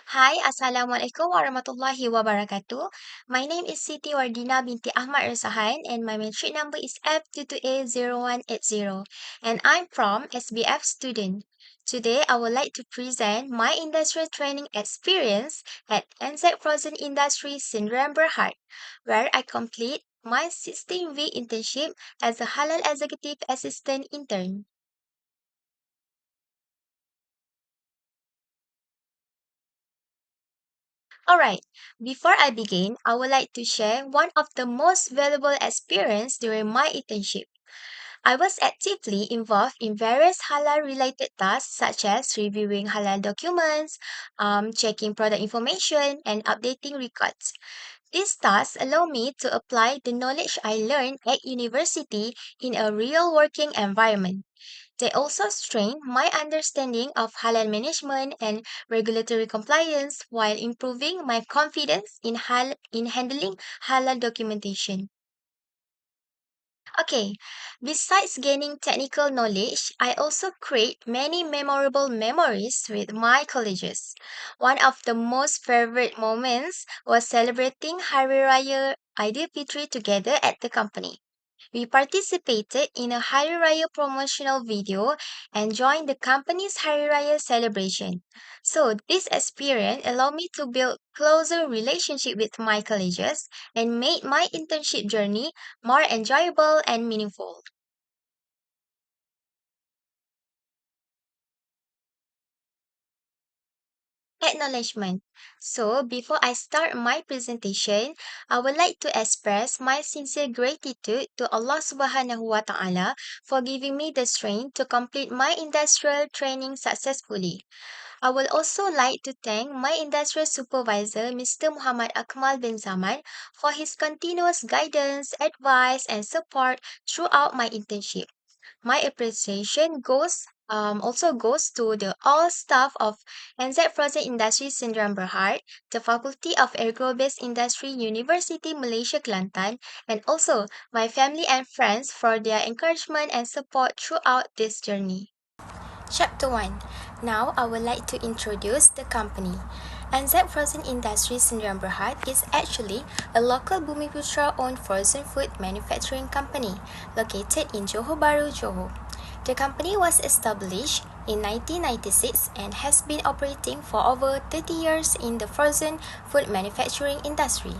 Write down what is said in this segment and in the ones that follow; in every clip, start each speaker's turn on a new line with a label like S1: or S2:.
S1: Hi, Assalamualaikum warahmatullahi wabarakatuh. My name is Siti Wardina Binti Ahmad Rozhan and my matric number is F22A0180 and I'm from SBF student. Today, I would like to present my industrial training experience at NZ Frozen Industry Sdn Bhd, where I complete my 16-week internship as a Halal Executive Assistant intern. Alright, before I begin, I would like to share one of the most valuable experience during my internship. I was actively involved in various halal related tasks such as reviewing halal documents, checking product information, and updating records. These tasks allow me to apply the knowledge I learned at university in a real working environment. They also strain my understanding of halal management and regulatory compliance while improving my confidence in handling halal documentation. Okay, besides gaining technical knowledge, I also create many memorable memories with my colleagues. One of the most favorite moments was celebrating Hari Raya Fitri together at the company. We participated in a Hari Raya promotional video and joined the company's Hari Raya celebration. So this experience allowed me to build closer relationship with my colleagues and made my internship journey more enjoyable and meaningful. Acknowledgement. So, before I start my presentation, I would like to express my sincere gratitude to Allah Subhanahu wa Ta'ala for giving me the strength to complete my industrial training successfully. I would also like to thank my industrial supervisor, Mr. Muhammad Akmal bin Zaman, for his continuous guidance, advice, and support throughout my internship. My appreciation also goes to the all staff of NZ Frozen Industry Syndrome Berhad, the Faculty of Agro-Based Industry University Malaysia Kelantan, and also my family and friends for their encouragement and support throughout this journey. Chapter 1. Now I would like to introduce the company. NZ Frozen Industry Sdn Bhd is actually a local Bumiputra owned frozen food manufacturing company located in Johor Bahru, Johor. The company was established in 1996 and has been operating for over 30 years in the frozen food manufacturing industry.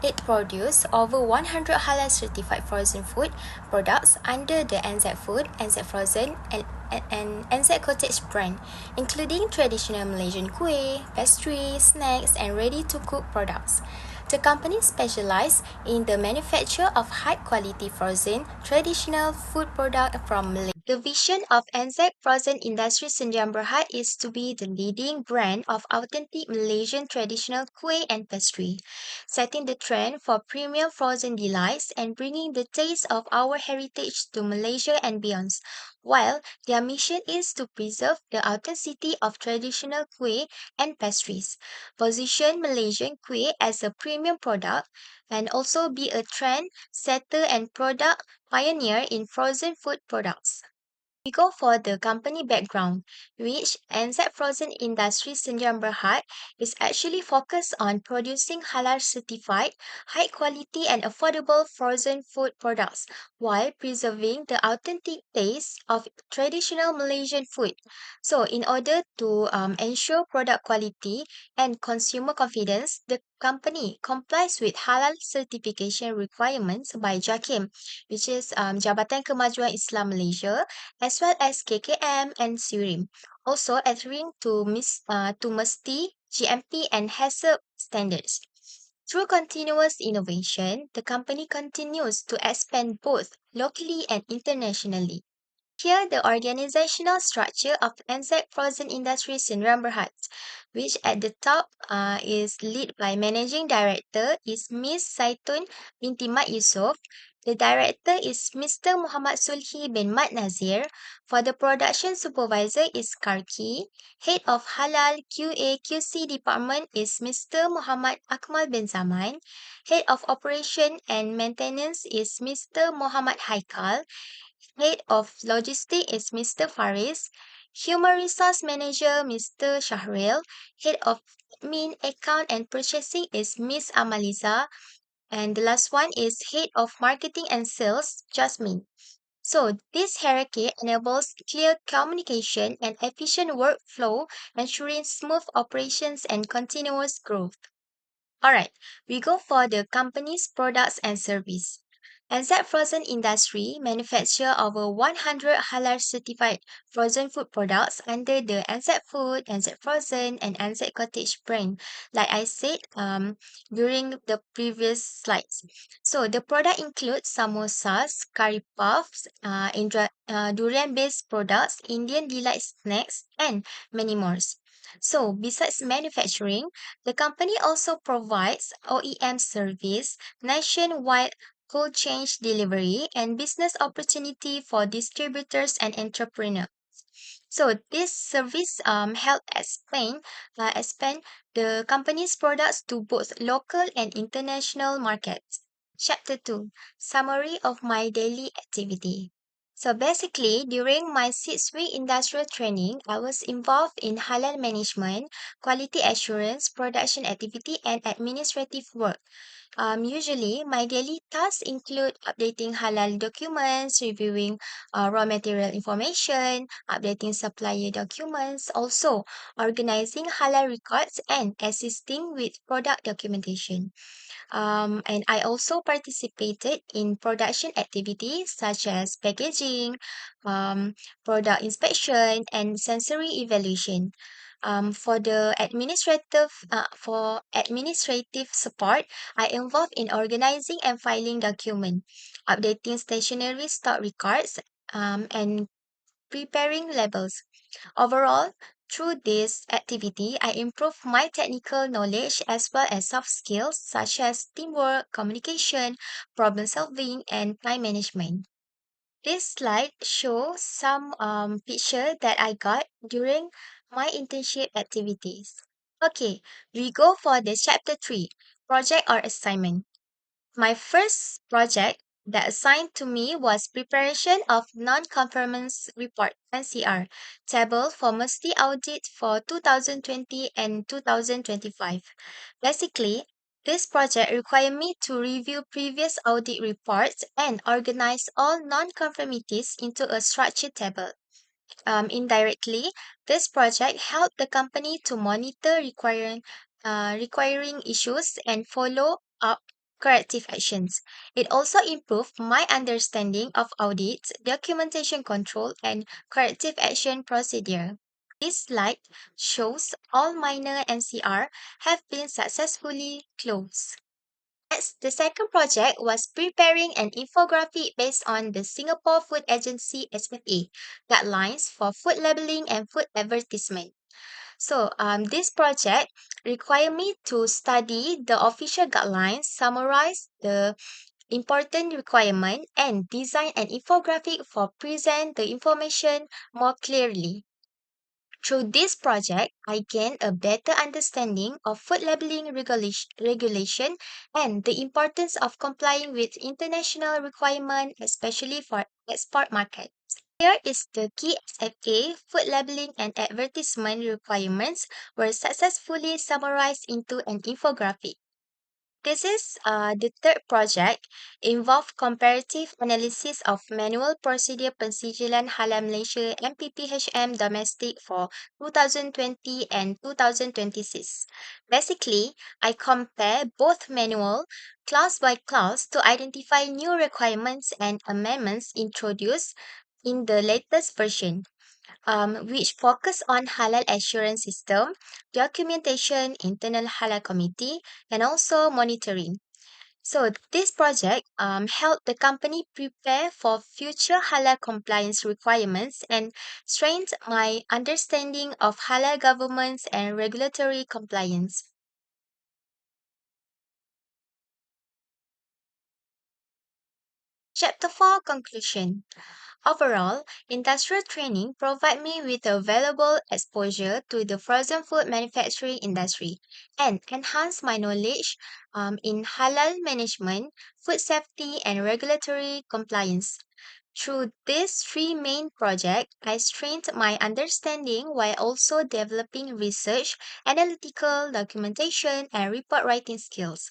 S1: It produced over 100 halal certified frozen food products under the NZ Food, NZ Frozen, and NZ Cottage brand, including traditional Malaysian kuih, pastries, snacks, and ready-to-cook products. The company specializes in the manufacture of high-quality frozen traditional food products from Malaysia. The vision of NZ Frozen Industry Sdn Bhd is to be the leading brand of authentic Malaysian traditional kuih and pastry, setting the trend for premium frozen delights and bringing the taste of our heritage to Malaysia and beyond. While their mission is to preserve the authenticity of traditional kuih and pastries, position Malaysian kuih as a premium product, and also be a trend setter and product pioneer in frozen food products. We go for the company background, which NZ Frozen Industry Sdn Bhd is actually focused on producing halal certified, high quality and affordable frozen food products while preserving the authentic taste of traditional Malaysian food. So, in order to ensure product quality and consumer confidence, the company complies with halal certification requirements by JAKIM, which is Jabatan Kemajuan Islam Malaysia, as well as KKM and SURIM, also adhering to MUSTI, GMP, and HACCP standards. Through continuous innovation, the company continues to expand both locally and internationally. Here, the organizational structure of NZ Frozen Industry Sdn Bhd, which at the top is led by Managing Director is Ms. Saitun Binti Mat Yusof. The Director is Mr. Muhammad Sulhi bin Mat Nazir. For the Production Supervisor is Karki. Head of Halal QA QC Department is Mr. Muhammad Akmal bin Zaman. Head of Operation and Maintenance is Mr. Muhammad Haikal. Head of Logistics is Mr. Faris. Human Resource Manager Mr. Shahril, Head of Admin, Account and Purchasing is Miss Amaliza, and the last one is Head of Marketing and Sales, Jasmine. So, this hierarchy enables clear communication and efficient workflow, ensuring smooth operations and continuous growth. All right, we go for the company's products and service. NZ Frozen Industry manufacture over 100 halal certified frozen food products under the NZ Food, NZ Frozen, and NZ Cottage brand. Like I said during the previous slides. So the product includes samosas, curry puffs, durian-based products, Indian delight snacks, and many more. So besides manufacturing, the company also provides OEM service, nationwide cold chain delivery, and business opportunity for distributors and entrepreneurs. So this service help expand the company's products to both local and international markets. Chapter 2: Summary of my daily activity. So basically, during my 6-week industrial training, I was involved in halal management, quality assurance, production activity, and administrative work. Usually, my daily tasks include updating halal documents, reviewing raw material information, updating supplier documents, also organizing halal records, and assisting with product documentation. And I also participated in production activities such as packaging, um, product inspection, and sensory evaluation. For administrative support, I involved in organizing and filing document, updating stationery stock records, and preparing labels. Overall, through this activity, I improved my technical knowledge as well as soft skills such as teamwork, communication, problem solving, and time management. This slide shows some picture that I got during my internship activities. Okay, we go for the chapter 3, project or assignment. My first project that assigned to me was preparation of non-conformance report (NCR) table for Musty audit for 2020 and 2025. Basically, this project required me to review previous audit reports and organize all non-conformities into a structured table. Indirectly, this project helped the company to monitor requiring issues and follow up corrective actions. It also improved my understanding of audits, documentation control, and corrective action procedure. This slide shows all minor NCR have been successfully closed. Next, the second project was preparing an infographic based on the Singapore Food Agency SFA guidelines for food labeling and food advertisement. So, this project required me to study the official guidelines, summarize the important requirement, and design an infographic for present the information more clearly. Through this project, I gained a better understanding of food labeling regulation and the importance of complying with international requirements, especially for export markets. Here is the key SFA food labeling and advertisement requirements were successfully summarized into an infographic. This is the third project, involved comparative analysis of manual procedure pensijilan halal Malaysia MPPHM domestic for 2020 and 2026. Basically, I compare both manual clause by clause to identify new requirements and amendments introduced in the latest version, which focus on halal assurance system, documentation, internal halal committee, and also monitoring. So this project helped the company prepare for future halal compliance requirements and strengthened my understanding of halal governance and regulatory compliance. Chapter 4: Conclusion. Overall, industrial training provided me with a valuable exposure to the frozen food manufacturing industry and enhanced my knowledge in halal management, food safety, and regulatory compliance. Through these three main projects, I strengthened my understanding while also developing research, analytical, documentation, and report writing skills.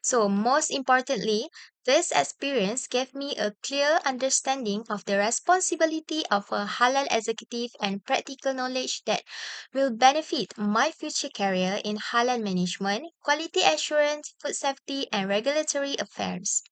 S1: So, most importantly, this experience gave me a clear understanding of the responsibility of a halal executive and practical knowledge that will benefit my future career in halal management, quality assurance, food safety, and regulatory affairs.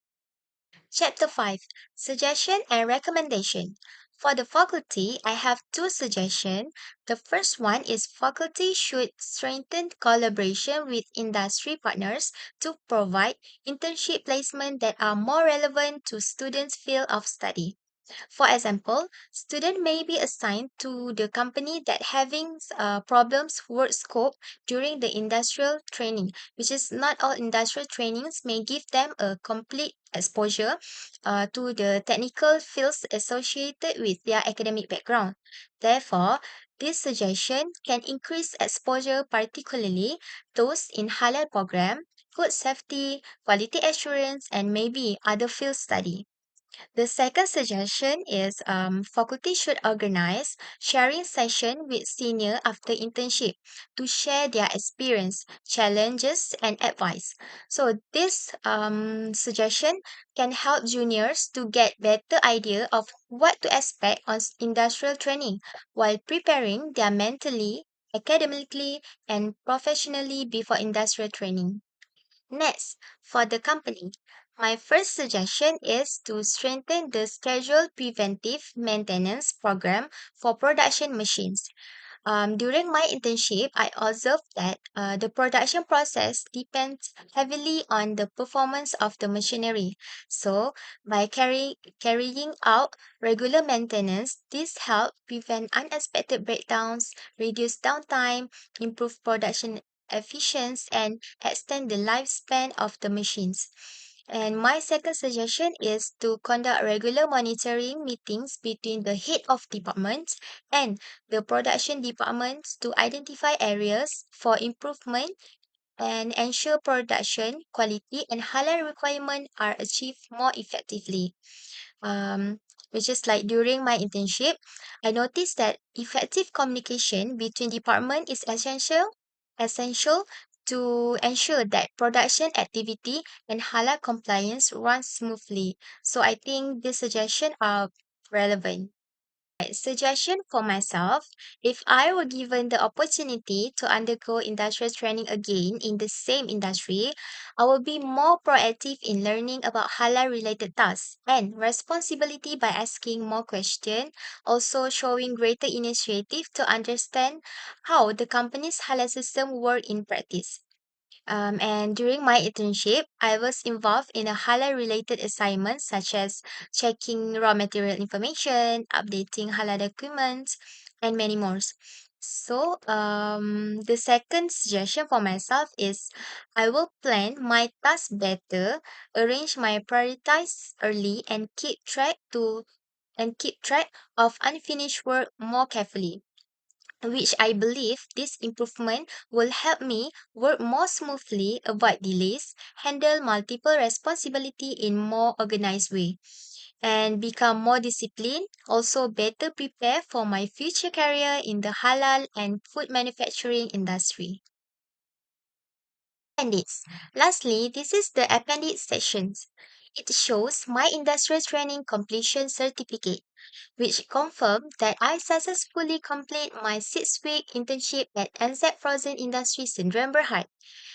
S1: Chapter 5, Suggestion and Recommendation. For the faculty, I have two suggestions. The first one is faculty should strengthen collaboration with industry partners to provide internship placement that are more relevant to students' field of study. For example, student may be assigned to the company that having problems work scope during the industrial training, which is not all industrial trainings may give them a complete exposure to the technical fields associated with their academic background. Therefore, this suggestion can increase exposure, particularly those in halal program, food safety, quality assurance, and maybe other field study. The second suggestion is faculty should organize sharing session with senior after internship to share their experience, challenges, and advice. So this suggestion can help juniors to get better idea of what to expect on industrial training while preparing their mentally, academically, and professionally before industrial training. Next, for the company, my first suggestion is to strengthen the scheduled preventive maintenance program for production machines. During my internship, I observed that the production process depends heavily on the performance of the machinery. So, by carrying out regular maintenance, this helps prevent unexpected breakdowns, reduce downtime, improve production efficiency, and extend the lifespan of the machines. And my second suggestion is to conduct regular monitoring meetings between the head of departments and the production departments to identify areas for improvement and ensure production quality and halal requirements are achieved more effectively. Um, which is like during my internship, I noticed that effective communication between department is essential to ensure that production activity and halal compliance runs smoothly. So I think these suggestions are relevant. Suggestion for myself, if I were given the opportunity to undergo industrial training again in the same industry, I will be more proactive in learning about halal related tasks and responsibility by asking more questions, also showing greater initiative to understand how the company's halal system work in practice. And during my internship, I was involved in a halal related assignments such as checking raw material information, updating halal documents, and many more. So, the second suggestion for myself is I will plan my tasks better, arrange my priorities early, and keep track of unfinished work more carefully, which I believe this improvement will help me work more smoothly, avoid delays, handle multiple responsibility in more organized way, and become more disciplined, also better prepare for my future career in the halal and food manufacturing industry. Appendix. Lastly, this is the appendix sections. It shows my industrial training completion certificate which confirmed that I successfully completed my 6-week internship at NZ Frozen Industries in Berhad.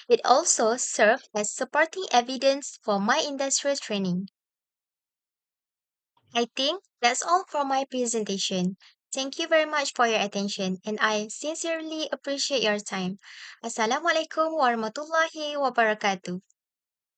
S1: It also served as supporting evidence for my industrial training. I think that's all for my presentation. Thank you very much for your attention and I sincerely appreciate your time. Assalamualaikum warahmatullahi wabarakatuh.